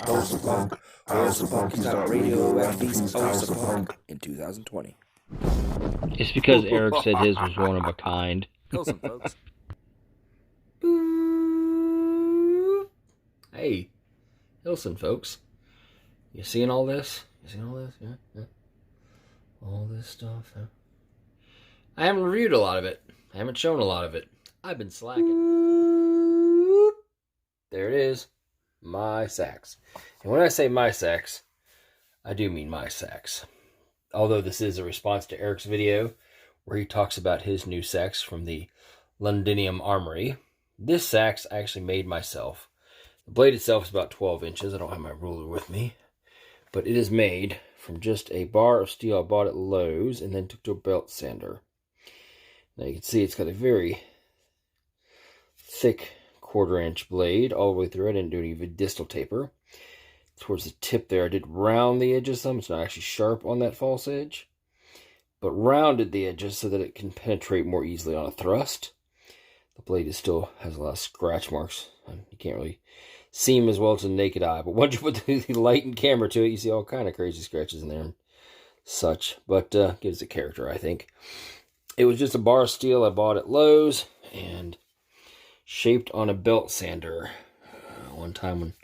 Asa-Punk, Asa-Punk, he's not radioactive, he's Asa-Punk in 2020. It's because Eric said his was one of a kind. Hilson, folks. Hey, Hilson, folks. You seeing all this? You seeing all this? Yeah. All this stuff, huh? I haven't reviewed a lot of it. I haven't shown a lot of it. I've been slacking. There it is. My Seax. And when I say my Seax, I do mean my Seax. Although this is a response to Eric's video where he talks about his new Seax from the Londinium armory. This Seax I actually made myself. The blade itself is about 12 inches. I don't have my ruler with me. But it is made from just a bar of steel I bought at Lowe's and then took to a belt sander. Now you can see it's got a very thick 1/4 inch blade all the way through. I didn't do any distal taper. Towards the tip there, I did round the edges some. It's not actually sharp on that false edge, but rounded the edges so that it can penetrate more easily on a thrust. The blade still has a lot of scratch marks. You can't really see them as well to the naked eye, but once you put the light and camera to it, you see all kind of crazy scratches in there and such, but gives it character, I think. It was just a bar of steel I bought at Lowe's and shaped on a belt sander. One time when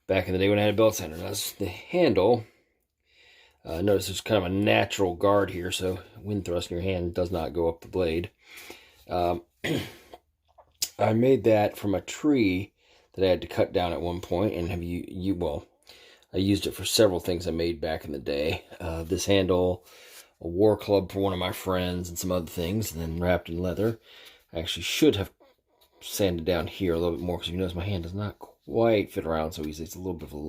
back in the day when I had a belt sander. That's the handle. Notice there's kind of a natural guard here, so wind thrust in your hand does not go up the blade. I made that from a tree that I had to cut down at one point, and I used it for several things I made back in the day. This handle, a war club for one of my friends, and some other things, and then wrapped in leather. I actually should have sanded down here a little bit more, because you notice my hand does not quite fit around so easily. It's a little bit of a, I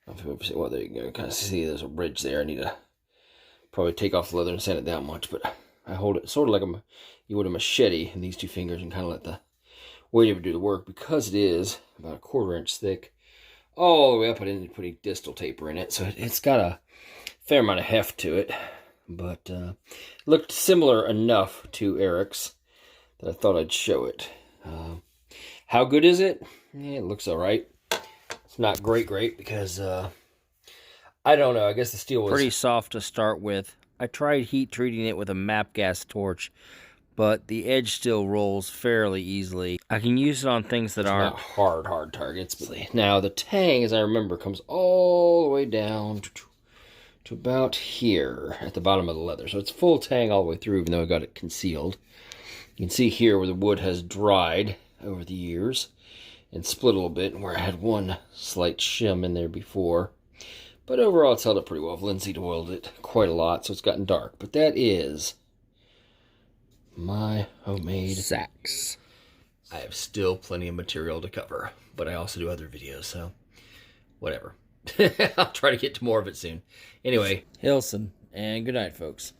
don't know if you ever see, well, there you go, kind of see there's a ridge there. I need to probably take off the leather and sand it down much, but I hold it sort of like you would a machete in these two fingers and kind of let the weight of it do the work. Because it is about a 1/4 inch thick all the way up, I didn't put any distal taper in it, so it's got a fair amount of heft to it, but looked similar enough to Eric's that I thought I'd show it. How good is it? Yeah, it looks all right. It's not great because I don't know. I guess the steel was pretty soft to start with. I tried heat treating it with a MAP gas torch, but the edge still rolls fairly easily. I can use it on things that aren't hard targets. But now the tang, as I remember, comes all the way down to about here at the bottom of the leather. So it's full tang all the way through, even though I got it concealed. You can see here where the wood has dried over the years and split a little bit, and where I had one slight shim in there before. But overall, it's held up pretty well. I've linseed oiled it quite a lot, so it's gotten dark. But that is my homemade Seax. I have still plenty of material to cover, but I also do other videos, so whatever. I'll try to get to more of it soon. Anyway, Hilson, and good night, folks.